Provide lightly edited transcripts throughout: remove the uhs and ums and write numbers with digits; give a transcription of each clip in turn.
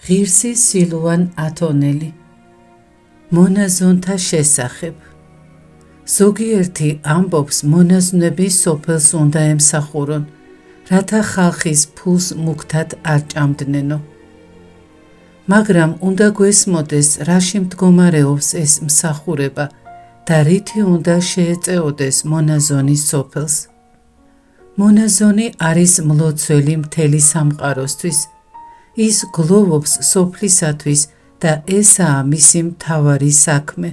ღირსი სილუან ათონელი მონაზონთა შესახებ. ზოგიერთი ამბობს მონაზვნები სოფელს უნდა ემსახურონ, რათა ხალხის ფულს მუქთად არ ჭამდნენო. მაგრამ უნდა გვესმოდეს, რაში მდგომარეობს ეს მსახურება და რითი უნდა შეეწეოდეს მონაზონი სოფელს. მონაზონი არის მლოცველი მთელი სამყაროსთვის. ის გლოვობს სოფლისათვის და ესაა მისი მთავარი საქმე.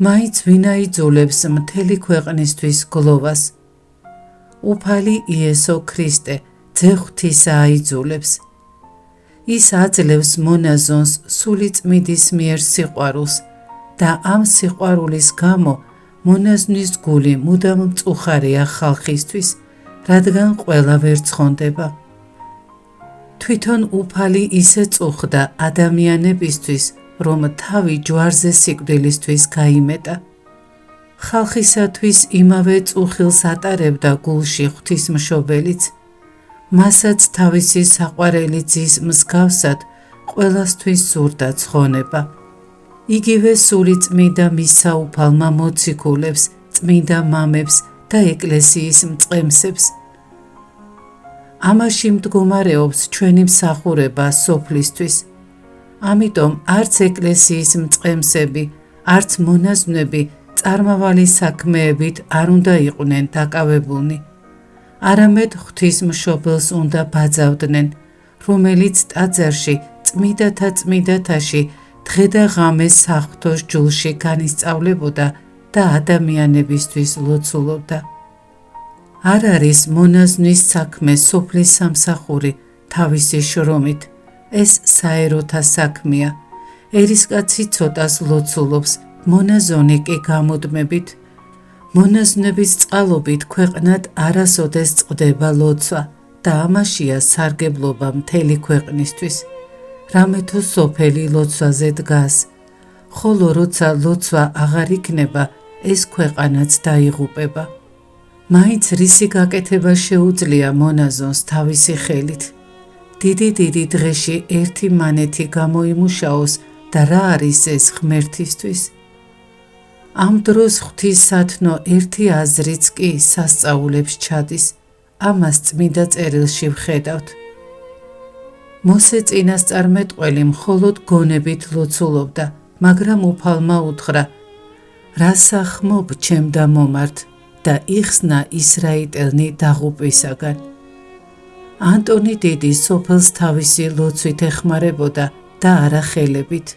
მაინც ვინა იძულებს მთელი ქვეყნისთვის გლოვას? უფალი იესო ქრისტე ძე ღვთისა აიძულებს. ის აძლევს მონაზონს სული წმიდის მიერ სიყვარულს და ამ სიყვარულის გამო მონაზნის გული მუდამ მწუხარეა ხალხისთვის, რადგან ყველა ვერ ცხონდება. თვითონ უფალი ისე წუხდა ადამიანებისთვის, რომ თავი ჯვარზე სიკვდილისთვის გაიმეტა. ხალხისათვის იმავე წუხილს ატარებდა გულში ღვთისმშობელიც, მასაც თავისი საყვარელი ძის მსგავსად ყველასთვის სურდა ცხონება. იგივე სული წმინდა მისცა უფალმა მოციქულებს, წმინდა მამებს და ეკლესიის მწყემსებს. ამაში მდგომარეობს ჩვენი მსახურება სოფლისთვის. ამიტომ არც ეკლესიის მწყემსები, არც მონაზვნები წარმავალი საქმეებით არ უნდა იყვნენ დაკავებულნი. არამედ ღვთისმშობელს უნდა ბაძავდნენ, რომელიც ტაძარში წმიდათა წმიდათაში დღე და ღამე საღვთოს ჯულში განისწავლებოდა და ადამიანებისთვის ლოცულობდა. არ არის მონაზვნის საქმე სოფლის სამსახური თავისი შრომით, ეს საეროთა საქმეა. ერისკაცი ცოტას ლოცულობს, მონაზონი კი გამუდმებით. მონაზვნების წყალობით ქვეყნად არასოდეს წყდება ლოცვა და ამაშია სარგებლობა მთელი ქვეყნისთვის. რამე თუ სოფელი ლოცვაზე დგას, ხოლო როცა ლოცვა აღარ იქნება, ეს ქვეყანაც დაიღუპება. მაინც რისი გაკეთება შეუძლია მონაზონს თავისი ხელით. დიდი დღეში ერთი მანეთი გამოიმუშაოს და რა არის ეს ღმერთისთვის? ამ დროს ღვთისათნო ერთი აზრიც კი სასწაულებს ჩადის, ამას წმინდა წერილში ვხედავთ. მოსე წინასწარმეტყველი მხოლოდ გონებით ლოცულობდა, მაგრამ უფალმა უთხრა: რასა ხმობ ჩემ და მომართ და იხსნა ისრაიტელნი დაღუპვისაგან. ანტონი დიდი სოფელს თავისი ლოცვით ეხმარებოდა და არა ხელებით.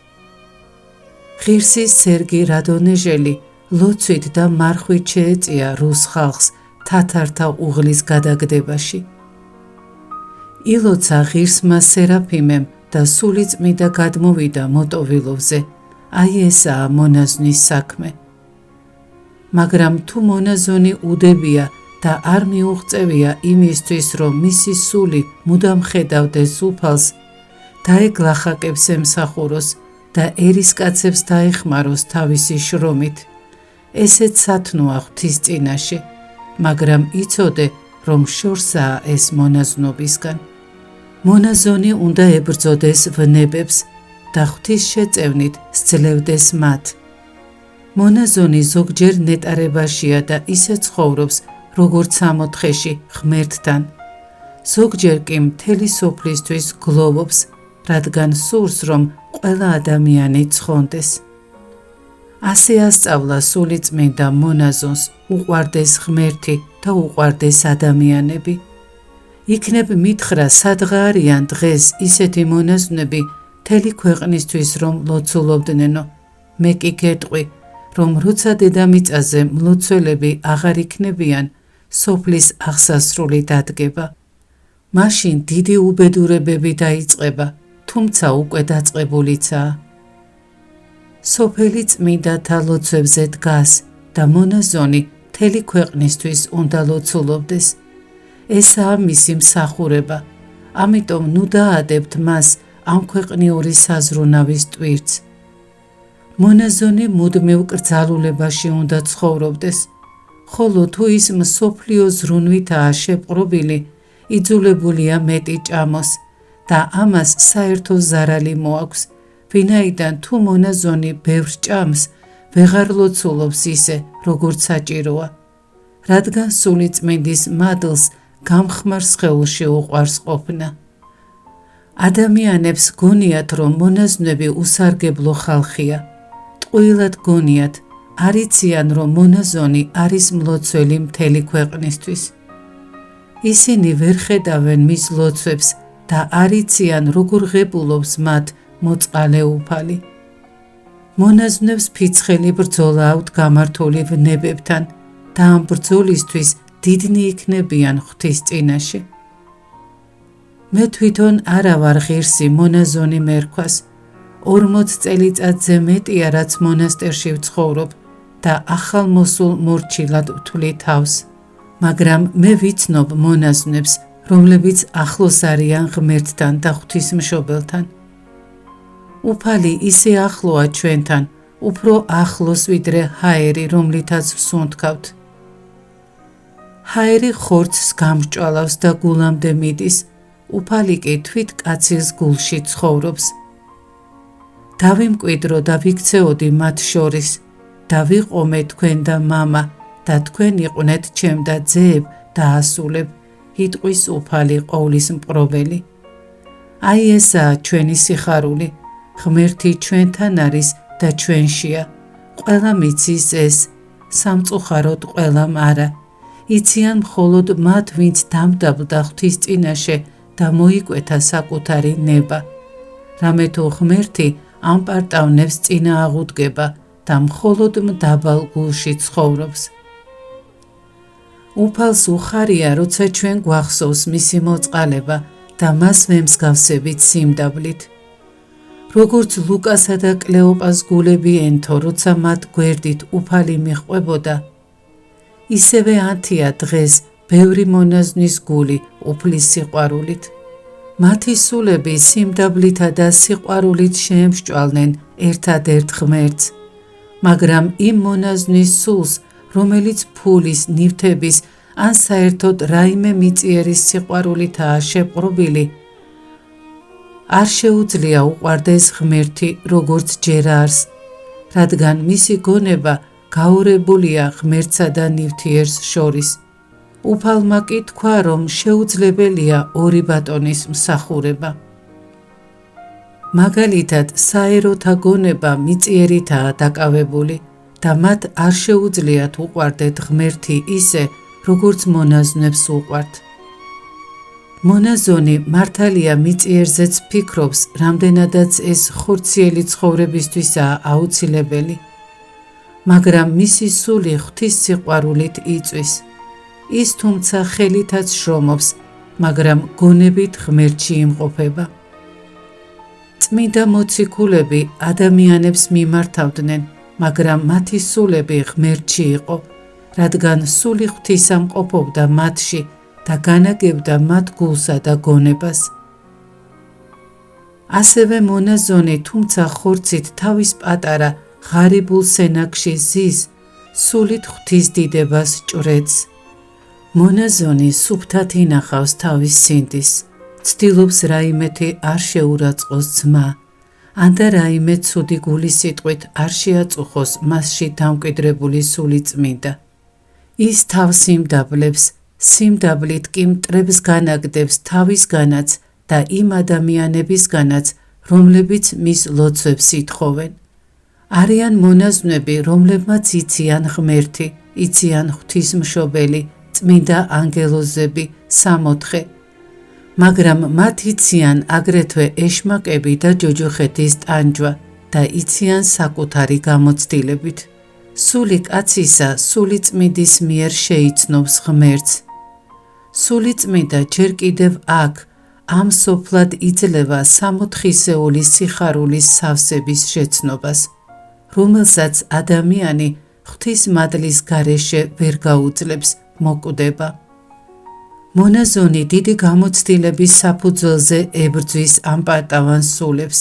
ღირსი სერგი რადონეჟელი ლოცვით და მარხვით შეეწია რუს ხალხს თათართა უღლის გადაგდებაში. ილოცა ღირსმა სერაფიმემ და სული წმიდა გადმოვიდა მოტოვილოვზე, აი ესაა მონაზვნის საქმე. მაგრამ თუ მონაზონი უდებია და არ მიუღწევია იმისთვის, რომ მისი სული მუდამ ხედავდეს უფალს, დაეგლახაკებს ემსახუროს და ერისკაცებს დაეხმაროს თავისი შრომით, ესეც სათნოა ღვთის წინაშე, მაგრამ იცოდე, რომ შორსაა ეს მონაზვნობისგან. მონაზონი უნდა ებრძოდეს ვნებებს და ღვთის შეწევნით სძლევდეს მათ. მონაზონი ზოგჯერ ნეტარებაშია და ისე ცხოვრობს, როგორც სამოთხეში ღმერთთან. ზოგჯერ კი მთელი სოფლისთვის გლოვობს, რადგან სურს, რომ ყველა ადამიანი ცხონდეს. ასე ასწავლა სული წმინდა მონაზონს უყვარდეს ღმერთი და უყვარდეს ადამიანები. იქნებ მითხრა, სადღა არიან დღეს ისეთი მონაზვნები მთელი ქვეყნისთვის, რომ ლოცულობდნენო. მე კი გეტყვი, რომ როცა დედამიწაზე მლოცველები აღარ იქნებიან, სოფლის აღსასრული დადგება. მაშინ დიდი უბედურებები დაიწყება, თუმცა უკვე დაწყებულიცაა. სოფელი წმინდათა ლოცვებზე დგას და მონაზონი მთელი ქვეყნისთვის უნდა ლოცულობდეს. ესაა მისი მსახურება, ამიტომ ნუ დაადებთ მას ამ ქვეყნიური საზრუნავის ტვირთს. მონაზონი მუდმივ კრძალულებაში უნდა ცხოვრობდეს, ხოლო თუ ის მსოფლიო ზრუნვითაა შეპყრობილი, იძულებულია მეტი ჭამოს და ამას საერთო ზარალი მოაქვს, ვინაიდან თუ მონაზონი ბევრს ჭამს, ვეღარ ლოცულობს ისე, როგორც საჭიროა, რადგან სულიწმინდის მადლს გამხმარ სხეულში უყვარს ყოფნა. ადამიანებს გონიათ, რომ მონაზვნები უსარგებლო ხალხია, ტყუილად გონიათ, არ იციან, რომ მონაზონი არის მლოცველი მთელი ქვეყნისთვის. ისინი ვერ ხედავენ მის ლოცვებს და არ იციან, როგორ ღებულობს მათ მოწყალე უფალი. მონაზვნებს ფიცხელი ბრძოლა აქვთ გამართული ვნებებთან და ამ ბრძოლისთვის დიდნი იქნებიან ღვთის წინაშე. მე თვითონ არა ვარ ღირსი მონაზონი მერქვას, 40 წელიწადზე მეტია, რაც მონასტერში ვცხოვრობ და ახალ მოსულ მორჩილად ვთვლი თავს, მაგრამ მე ვიცნობ მონაზვნებს, რომლებიც ახლოს არიან ღმერთთან და ღვთისმშობელთან. უფალი ისე ახლოა ჩვენთან, უფრო ახლოს ვიდრე ჰაერი, რომლითაც ვსუნთქავთ. ჰაერი ხორცს გამსჭვალავს და გულამდე მიდის, უფალი კი თვით კაცის გულში ცხოვრობს. დავიმკვიდრო და ვიქცეოდი მათ შორის და ვიყომე თქვენ და მამა და თქვენ იყვნენ ჩემ და ძეებ და ასულებ, იტყვის უფალი ყოვლის მპყრობელი. აი ესაა ჩვენი სიხარული, ღმერთი ჩვენთან არის და ჩვენშია, ყველა მიცის ეს, სამწუხაროდ ყველამ არა, იციან მხოლოდ მათ, ვინც დამტაბდა ღვთის წინაშე და მოიკვეთა საკუთარი ნება. რამე თუ ღმერთი ამ პარტავნებს წინა აღუდგება და მხოლოდ მდაბალ გულში ცხოვრობს. უფალს უხარია, როცა ჩვენ გვახსოვს მისი მოწყალება და მას ვემსგავსებით სიმდაბლით. როგორც ლუკასა და კლეოპას გულები ენთო, როცა მათ გვერდით უფალი მიჰყვებოდა, ისევე ანთია დღეს ბევრი მონაზვნის გული უფლის სიყვარულით. მათი სულები სიმდაბლითა და სიყვარულით შეემსჭვალნენ ერთადერთ ღმერთს, მაგრამ იმ მონაზვნის სულს, რომელიც ფულის, ნივთების ან საერთოდ რაიმე მიწიერის სიყვარულითაა შეპყრობილი, არ შეუძლია უყვარდეს ღმერთი, როგორც ჯერ არს, რადგან მისი გონება გაურებულია ღმერთსა და ნივთიერს შორის. უფალმა კი თქვა, რომ შეუძლებელია ორი ბატონის მსახურება. მაგალითად, საეროთა გონება მიწიერითაა დაკავებული და მათ არ შეუძლიათ უყვარდეთ ღმერთი ისე, როგორც მონაზვნებს უყვართ. მონაზონი მართალია მიწიერზეც ფიქრობს, რამდენადაც ეს ხორციელი ცხოვრებისთვისაა აუცილებელი, მაგრამ მისი სული ღვთის სიყვარულით იწვის. ის თუმცა ხელითაც შრომობს, მაგრამ გონებით ღმერთში იმყოფება. წმინდა მოციქულები ადამიანებს მიმართავდნენ, მაგრამ მათი სულები ღმერთში იყო, რადგან სული ღვთისამყოფობდა მათში და განაგებდა მათ გულსა და გონებას. ასევე მონაზონი, თუმცა ხორცით თავის პატარა ღარიბულ სენაკში ზის, სულით ღვთის დიდებას ჭვრეტს. მონაზონი სუფთად ინახავს თავის სინდის, ცდილობს რაიმეთი არ შეურაცხყოს ძმა, ან და რაიმე ცუდი გულის სიტყვით არ შეაწუხოს მასში დამკვიდრებული სული წმინდა. ის თავს იმდაბლებს, სიმდაბლით კი მტრებს განაგდებს თავისგანაც და იმ ადამიანებისგანაც, რომლებიც მის ლოცვებს ითხოვენ. არიან მონაზვნები, რომლებმაც იციან ღმერთი, იციან ღვთისმშობელი, წმინდა ანგელოზები, სამოთხე, მაგრამ მათ იციან აგრეთვე ეშმაკები და ჯოჯოხეთის ტანჯვა და იციან საკუთარი გამოცდილებით. სული კაცისა სული წმინდის მიერ შეიცნობს ღმერთს. სული წმინდა ჯერ კიდევ აქ, ამ სოფლად იძლევა სამოთხისეული სიხარულის სავსების შეცნობას, რომელსაც ადამიანი ღვთის მადლის გარეშე ვერ გაუძლებს, მოკვდება. მონაზონი დიდი გამოცდილების საფუძველზე ებრძვის ამ პარტავან სულებს.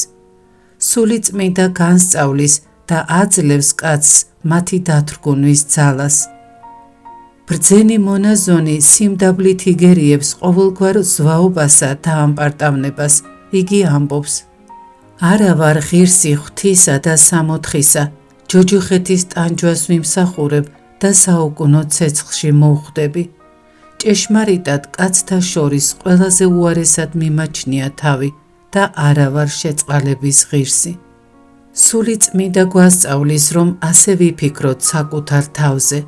სული წმინდა განსწავლის და აძლევს კაცს მათი დათრგუნვის ძალას. ბრძენი მონაზონი სიმდაბლით იგერიებს ყოველგვარ ზვაობასა და ამპარტავნებას, იგი ამბობს: არა ვარ ღირსი ღვთისა და სამოთხისა, ჯოჯუხეთის ტანჯვას ვიმსახურებ და საუკუნო ცეცხლში მოვხვდები. ჭეშმარიტად კაცთა შორის ყველაზე უარესად მიმაჩნია თავი და არა ვარ შეწყალების ღირსი. სული წმინდა გვასწავლის, რომ ასე ვიფიქროთ საკუთარ თავზე.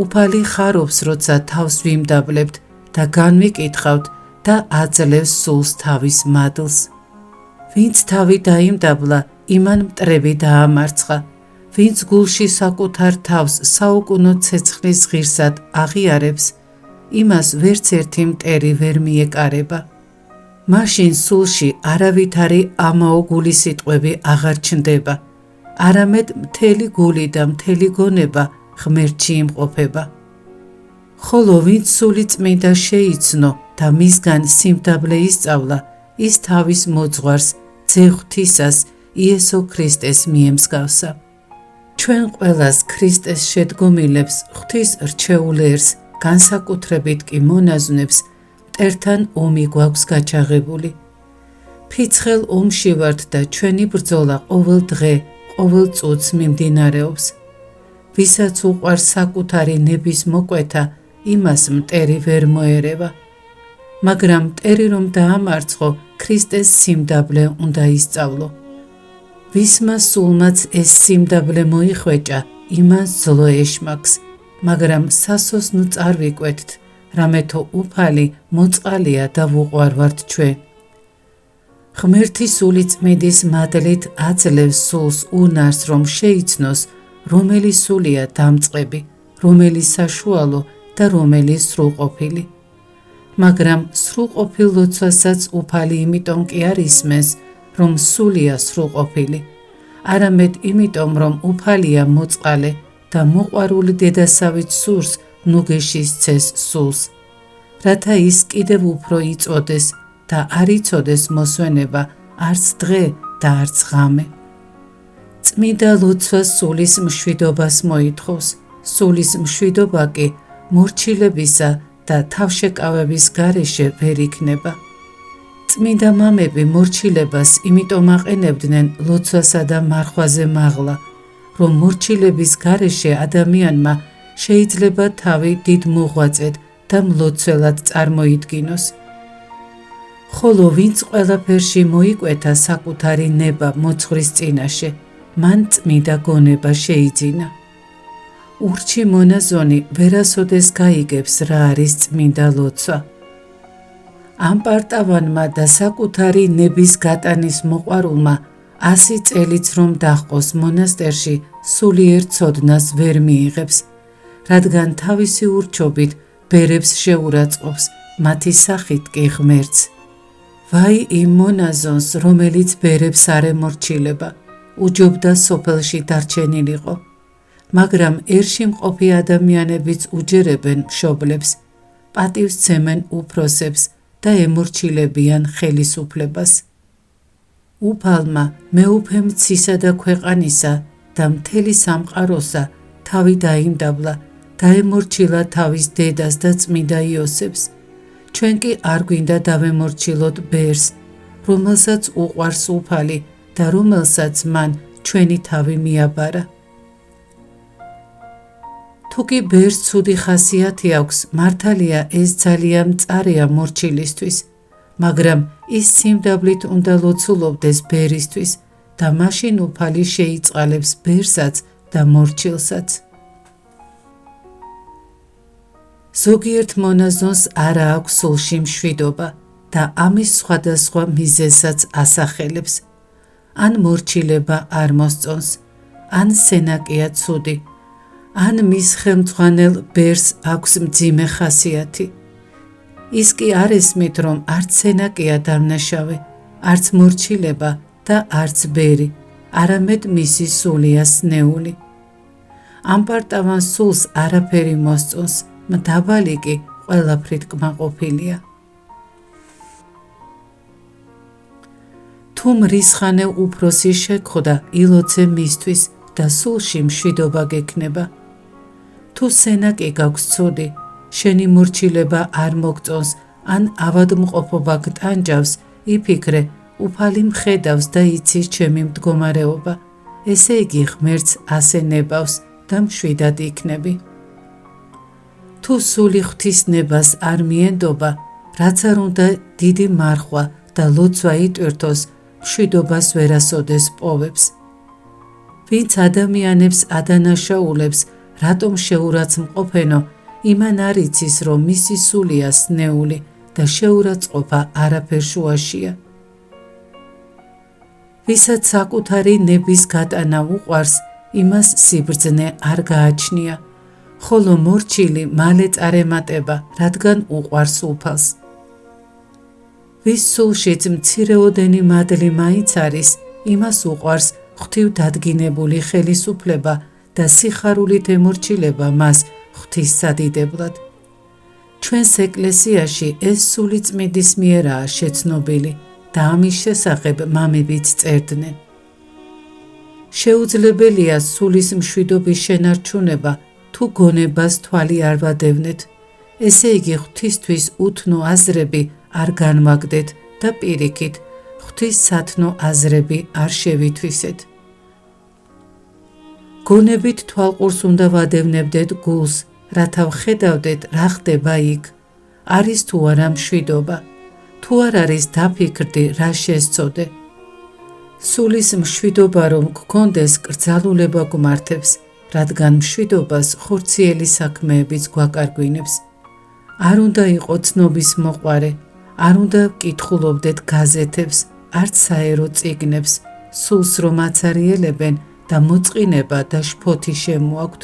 უფალი ხარობს, როცა თავს ვიმდაბლებთ და განვიკითხავთ და აძლევს სულს თავის მადლს. ვინც თავი დაიმდაბლა, იმან მტრები დაამარცხა. ვინც გულში საკუთარ თავს საუკუნო ცეცხლის ღირსად აღიარებს, იმას ვერც ერთი მტერი ვერ მიეკარება. მაშინ სულში არავითარი ამაო გულის სიტყვები აღარ ჩნდება, არამედ მთელი გული და მთელი გონება ღმერთში იმყოფება. ხოლო ვინც სული წმინდა შეიცნო და მისგან სიმდაბლე ისწავლა, ის თავის მოძღვარს, ძე ღვთისას, იესო ქრისტეს მიემსგავსა. ჩვენ ყველას ქრისტეს შედგომილებს ღვთის რჩეულ ერს, განსაკუთრებით კი მონაზვნებს, მტერთან ომი გვაქვს გაჩაღებული. ფიცხელ ომში ვართ და ჩვენი ბრძოლა ყოველ დღე, ყოველ წუთს მიმდინარეობს. ვისაც უყვარს საკუთარი ნების მოკვეთა, იმას მტერი ვერ მოერევა. მაგრამ მტერი რომ დაამარცხო, ქრისტეს სიმდაბლე უნდა ისწავლო. ვისმა სულმაც ეს სიმდაბლე მოიხვეჭა, იმას ძლო ეშმაკს, მაგრამ სასოსნო წარვიკვეთთ, რამეთო უფალი მოწყალია და ვუყვარვართ ჩვენ. ღმერთი სული წმინდის მადლით აძლევს სულს უნარს, რომ შეიცნოს, რომელი სულია დამწყები, რომელი საშუალო და რომელი სრულყოფილი. მაგრამ სრულყოფილ ლოცვასაც უფალი იმიტომ კი არ ისმენს, რომ სულია სრულყოფილი, არამედ იმიტომ, რომ უფალია მოწყალე და მოყვარული დედასავით სურს ნუგეში სცეს სულს, რათა ის კიდევ უფრო იწოდეს და არ იცოდეს მოსვენება არც დღე და არც ღამე. წმინდა ლოცვა სულის მშვიდობას მოითხოვს, სულის მშვიდობა კი მორჩილებისა და თავშეკავების გარეშე ვერ იქნება. წმინდა მამები მორჩილებას იმიტომ აყენებდნენ ლოცვასა და მარხვაზე მაღლა, რომ მორჩილების გარეშე ადამიანმა შეიძლება თავი დიდ მოღვაწედ და მლოცველად წარმოიდგინოს. ხოლო ვინც ყველაფერში მოიკვეთა საკუთარი ნება მოძღვრის წინაშე, მან წმინდა გონება შეიძინა. ურჩი მონაზონი ვერასოდეს გაიგებს რა არის წმინდა ლოცვა. ამ პარტავანმა და საკუთარი ნების გატანის მოყვარულმა 100 წელიც რომ დაჰყოს მონასტერში, სულიერ ცოდნას ვერ მიიღებს, რადგან თავისი ურჩობით ბერებს შეურაცხყოფს, მათი სახით კი ღმერთს. ვაი იმ მონაზონს, რომელიც ბერებს არ ემორჩილება, უჯობდა სოფელში დარჩენილიყო. მაგრამ ერში მყოფი ადამიანებიც უჯერებენ მშობლებს, პატივს ცემენ უფროსებს და ემორჩილებიან ხელისუფლებას. უფალმა მეუფე მცისა და ქვეყანისა და მთელი სამყაროსა თავი დაიმდაბლა და ემორჩილა თავის დედას და წმინდა იოსებს. ჩვენ კი არ გვინდა დავემორჩილოთ ბერს, რომელსაც უყვარს უფალი და რომელსაც მან ჩვენი თავი მიაბარა. თუკი ბერს ცუდი ხასიათი აქვს, მართალია ეს ძალიან მწარეა მორჩილისთვის, მაგრამ ის სიმდაბლით უნდა ლოცულობდეს ბერისთვის და მაშინ უფალი შეიწყალებს ბერსაც და მორჩილსაც. ზოგიერთ მონაზონს არა აქვს სულში მშვიდობა და ამის სხვადასხვა მიზეზსაც ასახელებს. ან მორჩილება არ მოსწონს, ან სენაკია ცუდი, ან მის ხელმძღვანელ ბერს აქვს მძიმე ხასიათი. ის კი არ ესმით, რომ არც სენაკია დამნაშავე, არც მორჩილება და არც ბერი, არამედ მისი სულია სნეული. ამ პარტავან სულს არაფერი მოსწონს, მდაბალი კი ყველაფრით კმაყოფილია. თუ მრისხანე უფროსი შეგხვდა, ილოცე მისთვის და სულში მშვიდობა გექნება. თუ სენაკი გაქვს ცუდი, შენი მორჩილება არ მოგწონს, ან ავადმყოფობა გტანჯავს, იფიქრე, უფალი მხედავს და იცის ჩემი მდგომარეობა, ესე იგი ღმერთს ასე ნებავს და მშვიდად იქნები. თუ სული ღვთის ნებას არ მიენდობა, რაც არ უნდა დიდი მარხვა და ლოცვა იტვირთოს, მშვიდობას ვერასოდეს პოვებს. ვინც ადამიანებს ადანაშაულებს, რატომ შეურაცხმყოფენო, იმან არ იცის, რომ მისი სულია სნეული და შეურაცხყოფა არაფერ შუაშია. ვისაც საკუთარი ნების გატანა უყვარს, იმას სიბრძნე არ გააჩნია, ხოლო მორჩილი მალე წარემატება, რადგან უყვარს უფალს. ვის სულშიც მცირეოდენი მადლი მაინც არის, იმას უყვარს ღვთივ დადგინებული ხელისუფლება და სიხარულით ემორჩილება მას ღვთის სადიდებლად. ჩვენს ეკლესიაში ეს სული წმინდის მიერაა შეცნობილი და ამის შესახებ მამებიც წერდნენ. შეუძლებელია სულის მშვიდობის შენარჩუნება, თუ გონებას თვალი არ ვადევნეთ, ესე იგი ღვთისთვის უთნო აზრები არ განვაგდეთ და პირიქით ღვთის სათნო აზრები არ შევითვისეთ. გონებით თვალყურს უნდა ვადევნებდეთ გულს, რათა ვხედავდეთ რა ხდება იქ, არის თუ არა მშვიდობა, თუ არ არის დაფიქრდი რა შესწოდე. სულის მშვიდობა რომ გქონდეს კრძალულება გმართებს, რადგან მშვიდობას ხორციელი საქმეებიც გვაკარგვინებს. არ უნდა იყო ცნობის მოყვარე, არ უნდა ვკითხულობდეთ გაზეთებს, არც საერო წიგნებს, სულს რომ აცარიელებენ და მოწყინება და შფოთი შემოაქვთ.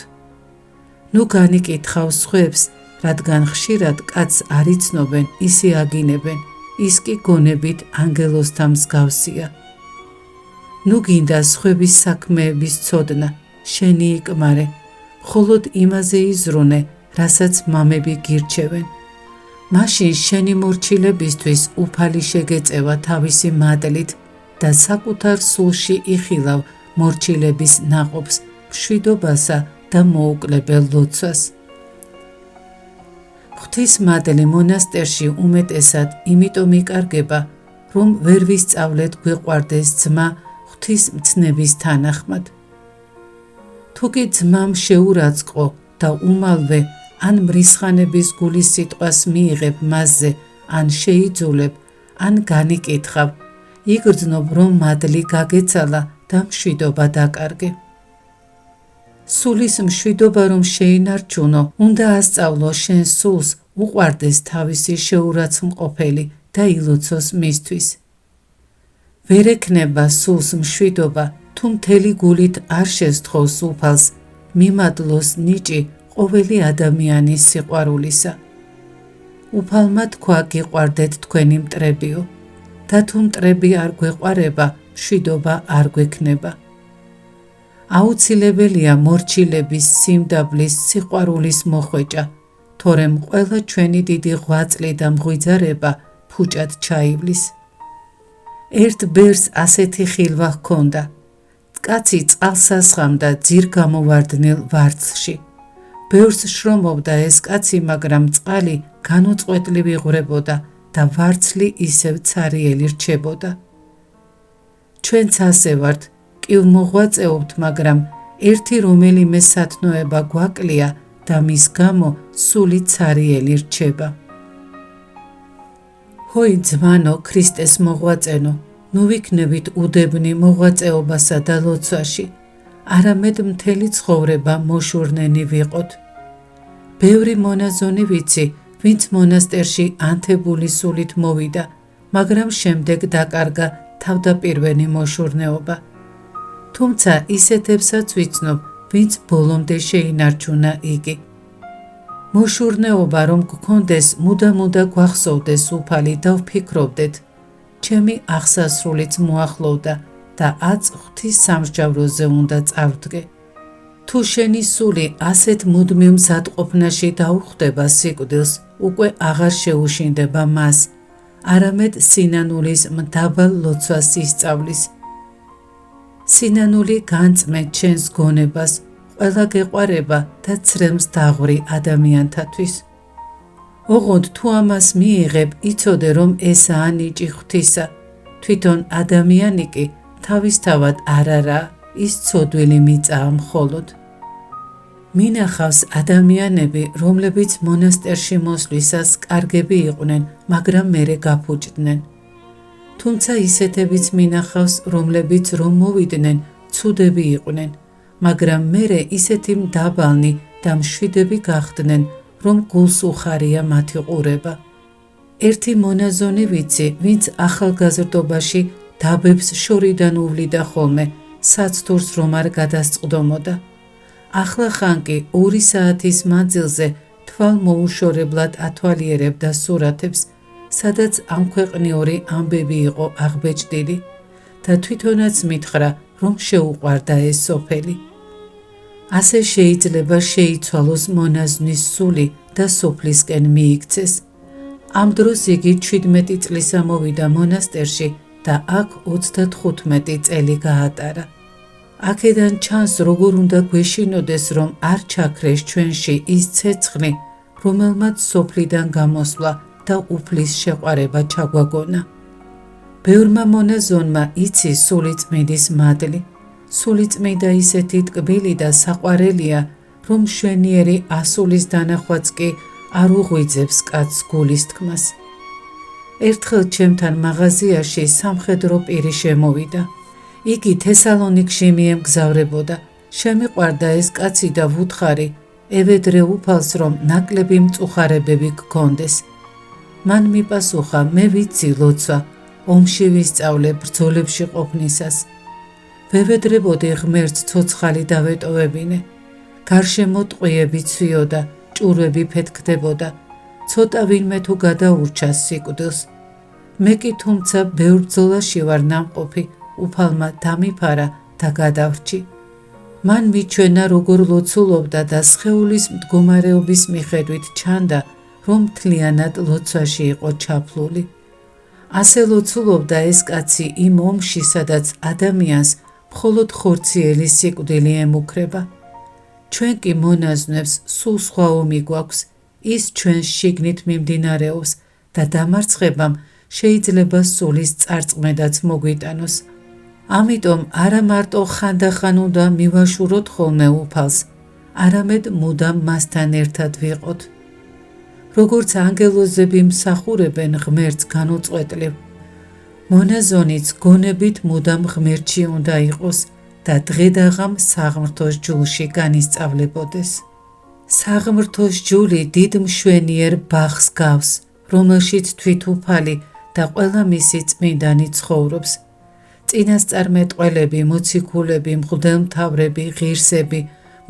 ნუ განიკითხავ სხვებს, რადგან ხშირად კაცს არ იცნობენ, ისე აგინებენ, ის კი გონებით ანგელოზთან მსგავსია. ნუ გინდა სხვების საქმეების ცოდნა, შენი იკმარე, მხოლოდ იმაზე იზრუნე, რასაც მამები გირჩევენ. მაშინ შენი მორჩილებისთვის უფალი შეგეწევა თავისი მადლით და საკუთარ სულში იხილავ მორჩილების ნაყოფს, მშვიდობასა და მოუკლებელ ლოცვას. ღვთის მადლი მონასტერში უმეტესად იმიტომ იკარგება, რომ ვერ ვისწავლეთ გვიყვარდეს ძმა ღვთის მცნების თანახმად. თუ კი ძმამ შეურაცხყო და უმალვე ან მრისხანების გულის სიტყვას მიიღებ მასზე, ან შეიძულებ, ან განიკითხავ, იგრძნობ, რომ მადლი გაგეცალა და მშვიდობა დაკარგე. სულის მშვიდობა რომ შეინარჩუნო, უნდა ასწავლო შენ სულს უყვარდეს თავისი შეურაცხმყოფელი და ილოცოს მისთვის. ვერ ექნება სულს მშვიდობა, თუ მთელი გულით არ შესთხოვს უფალს, მიმადლოს ნიჭი ყოველი ადამიანის სიყვარულისა. უფალმა თქვა გიყვარდეთ თქვენი მტრებიო, და თუ მტრები არ გვეყვარება, მშვიდობა არ გვექნება. აუცილებელია მორჩილების სიმდაბლის სიყვარულის მოხვეჭა, თორემ ყველა ჩვენი დიდი ღვაწლი და მღვიძარება ფუჭად ჩაივლის. ერთ ბერს ასეთი ხილვა ჰქონდა. კაცი წყალს ასხამდა ძირ გამოვარდნილ ვარცხლში. ბევრს შრომობდა ეს კაცი, მაგრამ წყალი განუწყვეტლივ იღვრებოდა და ვარცხლი ისევ ცარიელი რჩებოდა. ჩვენც ასე ვართ, კივმოღვაწეობთ, მაგრამ ერთი რომელიმე სათნოება გვაკლია და მის გამო სული ცარიელი რჩება. ჰოი ძმანო, ქრისტეს მოღვაწენო, ნუ ვიქნებით უდებნი მოღვაწეობასა და ლოცვაში, არამედ მთელი ცხოვრება მოშურნენი ვიყოთ. ბევრი მონაზონი ვიცი, ვინც მონასტერში ანთებული სულით მოვიდა, მაგრამ შემდეგ დაკარგა თავდაპირველი მოშურნეობა. თუმცა ისეთებსაც ვიცნობ, ვინც ბოლომდე შეინარჩუნა იგი. მოშურნეობა რომ გქონდეს, მუდამ-მუდამ გვახსოვდეს უფალი და ვფიქრობდეთ, ჩემი აღსასრულიც მოახლოვდა და აწ ღვთის სამსჯავროზე უნდა წავდგე. თუ შენი სული ასეთ მუდმივ მზადყოფნაში დაუხვდება სიკვდილს, უკვე აღარ შეუშინდება მას, არამედ სინანულის მდაბალ ლოცვას ისწავლის. სინანული განწმე ჩვენს გონებას, ყველა გეყვარება და ცრემლს დაღვრი ადამიანთათვის. ოღონდ თუ ამას მიიღებ, იცოდე რომ ესაა ნიჭი ღვთისა თვითონ ადამიანი კი თავისთავად არ არა, ის ცოდვილი მიწაა მხოლოდ. მინახავს ადამიანები, რომლებიც მონასტერში მოსვლისას კარგები იყვნენ, მაგრამ მერე გაფუჭდნენ. თუმცა ისეთებიც მინახავს, რომლებიც რომ მოვიდნენ, ცუდები იყვნენ, მაგრამ მერე ისეთი მდაბალნი და მშვიდები გახდნენ, რომ გულს უხარია მათი ყურება. ერთი მონაზონი ვიცი, ვინც ახალგაზრდობაში დაბებს შორიდან უვლიდა ხოლმე, საცდურს რომ არ გადასწყდომოდა. ახლა ხან კი 2 საათის მანძილზე თვალმოუშორებლად ათვალიერებდა სურათებს, სადაც ამქვეყნიური ამბები იყო აღბეჭდილი და თვითონაც მითხრა, რომ შეუყვარდა ეს სოფელი. ასე შეიძლება შეიცვალოს მონაზნის სული და სოფლისკენ მიიქცეს. ამ დროს იგი 17 წლისა მოვიდა მონასტერში და აქ 35 წელი გაატარა. აქედან ჩანს, როგორ უნდა გვეშინოდეს, რომ არ ჩაქრეს ჩვენში ის ცეცხლი, რომელმაც სოფლიდან გამოსვლა და უფლის შეყვარება ჩაგვაგონა. ბევრმა მონაზონმა იცის სულიწმიდის მადლი. სულიწმიდა ისეთი ტკბილი და საყვარელია, რომ მშვენიერი ასულის დანახვაც კი არ უღვიძებს კაცს გულის თქმას. ერთხელ ჩემთან მაღაზიაში სამხედრო პირი შემოვიდა. იგი თესალონიკში მიემგზავრებოდა. შემიყვარდა ეს კაცი და ვუთხარი, ევედრე უფალს, რომ ნაკლები მწუხარებები გქონდეს. მან მიპასუხა, მე ვიცი ლოცვა, ომში ვისწავლე ბრძოლებში ყოფნისას. ვევედრებოდი ღმერთს ცოცხალი დავეტოვებინე. გარშემო ტყვიები ცვიოდა, ჭურვები ფეთქდებოდა. ცოტა ვინმე თუ გადაურჩა სიკვდილს. მე კი თუმცა ბევრ ბრძოლაში ვარ ნამყოფი, უფალმა დამიფარა და გადავრჩი. მან მიჩვენა, როგორ ლოცულობდა და სხეულის მდგომარეობის მიხედვით ჩანდა, რომ მთლიანად ლოცვაში იყო ჩაფლული. ასე ლოცულობდა ეს კაცი იმ ომში, სადაც ადამიანს მხოლოდ ხორციელი სიკვდილი ემუქრება. ჩვენ კი მონაზვნებს სულ სხვა ომი გვაქვს, ის ჩვენს შიგნით მიმდინარეობს და დამარცხებამ შეიძლება სულის წარწმედაც მოგვიტანოს. ამიტომ არა მარტო ხანდახან უნდა მივაშუროთ ხოლმე უფალს, არამედ მუდამ მასთან ერთად ვიყოთ. როგორც ანგელოზები მსახურებენ ღმერთს განუწყვეტლივ, მონაზონიც გონებით მუდამ ღმერთში უნდა იყოს და დღედაღამ საღმრთოს ჯულში განისწავლებოდეს. საღმრთოს ჯული დიდ მშვენიერ ბაღს გავს, რომელშიც თვითუფალი და ყველა მისი წმინდანი ცხოვრობს. წინასწარმეტყველები, მოციქულები, მღვდელმთავრები, ღირსები,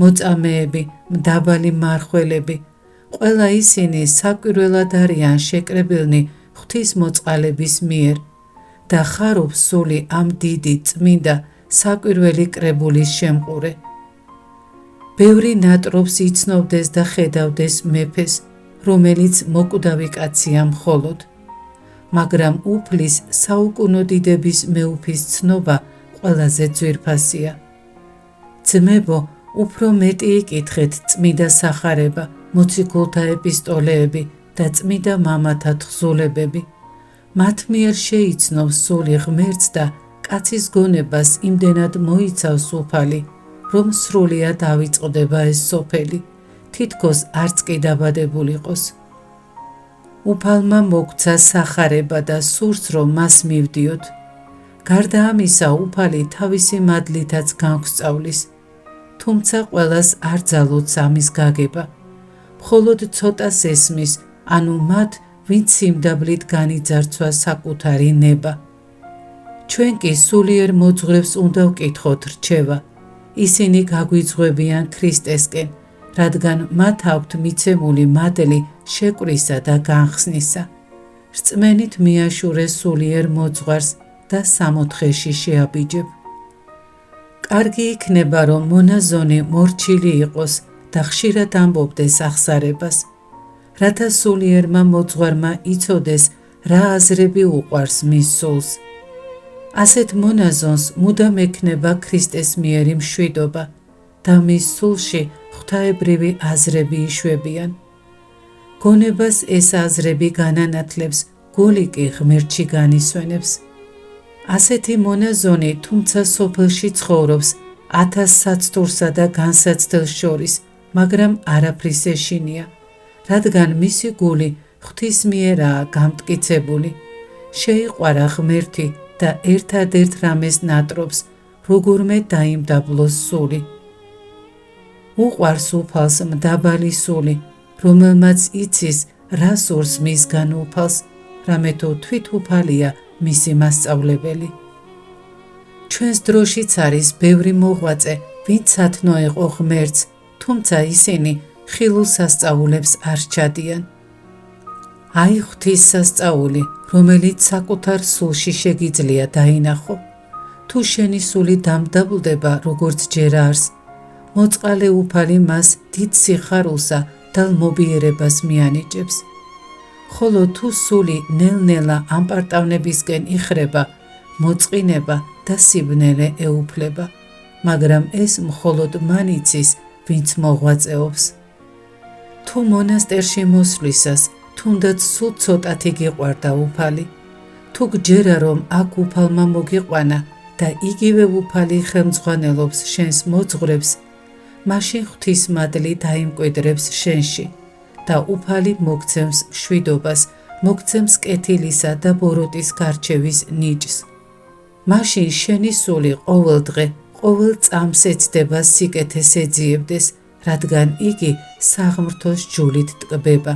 მოწამეები, მდაბალი მარხველები, ყველა ისინი საკვირველად არიან შეკრებილნი ღვთისმოწყალების მიერ და ხარობს სული ამ დიდი წმინდა საკვირველი კრებულის შემყურე. ბევრი ნატრობს იცნობდეს და ხედავდეს მეფეს, რომელიც მოკვდავი კაცია მხოლოდ. მაგრამ უფლის საუკუნო დიდების მეუფის ცნობა ყველაზე ძვირფასია. ძმებო, უფრო მეტი იკითხეთ წმიდა სახარება, მოციქულთა ეპისტოლეები და წმიდა მამათა თხზულებები. მათ მიერ შეიცნობს სული ღმერთს და კაცის გონებას იმდენად მოიცავს უფალი, რომ სრულიად ავიწყდება ეს სოფელი, თითქოს არც კი დაბადებულიყოს. უფალმა მოგცა სახარება და სურს, რომ მას მივდიოთ. გარდა ამისა, უფალი თავისი მადლითაც განგვსწავლის, თუმცა ყველას არ ძალოც ამის გაგება. მხოლოდ ცოტას ესმის, ანუ მათ, ვინც სიმდაბლით განიძარცვა საკუთარი ნება. ჩვენ კი სულიერ მოძღვრებს უნდა ვკითხოთ რჩევა. ისინი გაგვიძღვებიან ქრისტესკენ, რადგან მათ აქვთ მიცემული მადლი შეკვრისა და განხსნისა. რწმენით მიაშურე სულიერ მოძღვარს და სამოთხეში შეაბიჯებ. კარგი იქნება, რომ მონაზონი მორჩილი იყოს და ხშირად ამბობდეს ახსარებას, რათა სულიერმა მოძღვარმა იცოდეს, რა აზრები უყვარს მის სულს. ასეთ მონაზონს მუდამ ექნება ქრისტეს მიერი მშვიდობა და მის სულში ღვთაებრივი აზრები იშვებიან. გონებას ეს აზრები განანათლებს, გული კი ღმერთში განისვენებს. ასეთი მონაზონი თუმცა სოფელში ცხოვრობს 1000 საცდურსა და განსაცდელს შორის, მაგრამ არაფრის ეშინია, რადგან მისი გული ღვთის მიერაა გამტკიცებული. შეიყვარა ღმერთი და ერთადერთ რამეს ნატრობს, როგორმე დაიმდაბლოს სული. უყვარს უფალს მდაბალი სული, რომელმაც იცის, რა სურს მისგან უფალს, რამე თუ თვით უფალია მისი მასწავლებელი. ჩვენს დროშიც არის ბევრი მოღვაწე, ვინც სათნო იყო ღმერთს, თუმცა ისინი ხილულ სასწაულებს არ სჩადიან. აი ღვთის სასწაული, რომელიც საკუთარ სულში შეგიძლია დაინახო. თუ შენი სული დამდაბლდება, როგორც ჯერ არს, მოწყალე უფალი მას დიდ სიხარულსა და ლმობიერებას მიანიჭებს. ხოლო თუ სული ნელ-ნელა ამ პარტავნებისკენ იხრება, მოწყინება და სიბნელე ეუფლება, მაგრამ ეს მხოლოდ მან იცის, ვინც მოღვაწეობს. თუ მონასტერში მოსვლისას თუნდაც სულ ცოტათი გიყვარდა უფალი, თუ გჯერა რომ აქ უფალმა მოგიყვანა და იგივე უფალი ხელმძღვანელობს შენს მოძღვრებს, მაშინ ღვთის მადლი დაიმკვიდრებს შენში და უფალი მოგცემს მშვიდობას, მოგცემს კეთილისა და ბოროტის გარჩევის ნიჭს. მაშინ შენი სული ყოველ დღე, ყოველ წამს ეცდება სიკეთეს ეძიებდეს, რადგან იგი საღმრთოს ჯულით ტკბება.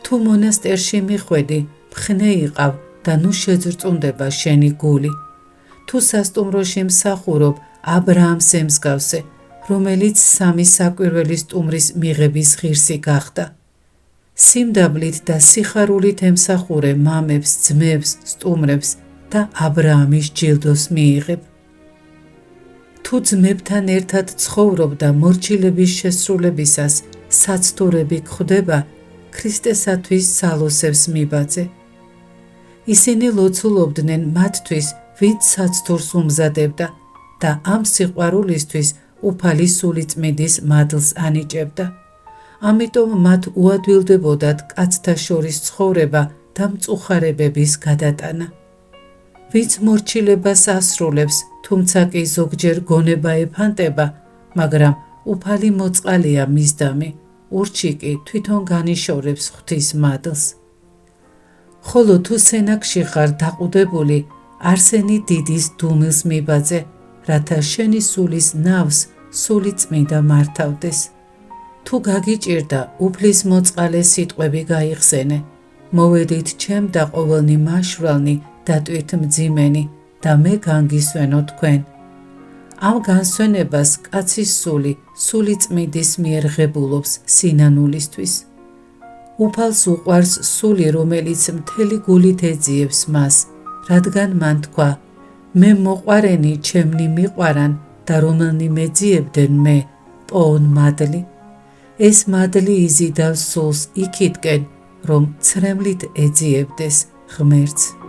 თუ მონასტერში მიხვედი, მხნე იყავ და ნუ შეძრწუნდება შენი გული. თუ სასტუმროში მსახურობ, აბრაამს ემსგავსე, რომელიც 3 საკვირველი სტუმრის მიღების ღირსი გახდა. სიმდაბლით და სიხარულით ემსახურე მამებს, ძმებს, სტუმრებს და აბრაამის ჯილდოს მიიღებ. თუ ძმებთან ერთად ცხოვრობ და მორჩილების შესრულებისას საცდურები გხვდება, ქრისტესათვის სალოსებს მიბაძე. ისინი ლოცულობდნენ მათთვის, ვინც საცდურს უმზადებდა და ამ სიყვარულისთვის უფალი სულიწმიდის მადლს ანიჭებდა. ამიტომ მათ უადვილდებოდათ კაცთა შორის ცხოვრება და მწუხარებების გადატანა. ვინც მორჩილებას ასრულებს, თუმცა კი ზოგჯერ გონება ეფანტება, მაგრამ უფალი მოწყალია მისდამი, ურჩი კი თვითონ განიშორებს ღვთის მადლს. ხოლო თუ სენაკში ხარ დაყუდებული, არსენი დიდის დუმილს მიბაძე, რათა შენი სულის ნავს სული წმინდა მართავდეს. თუ გაგიჭირდა, უფლის მოწყალე სიტყვები გაიხსენე. მოვედით ჩემ და ყოველნი მაშვრალნი და ტვირთმძიმენი და მე განგისვენო თქვენ. ამ განსვენებას კაცის სული წმინდის მიერ ღებულობს სინანულისთვის. უფალს უყვარს სული, რომელიც მთელი გულით ეძიებს მას, რადგან მან თქვა, მე მოყვარენი ჩემნი მიყვარან და რომელნი მეძიებდნენ მე, პოონ მადლი. ეს მადლი იზიდავს სულს იქითკენ, რომ ცრემლით ეძიებდეს ღმერთს.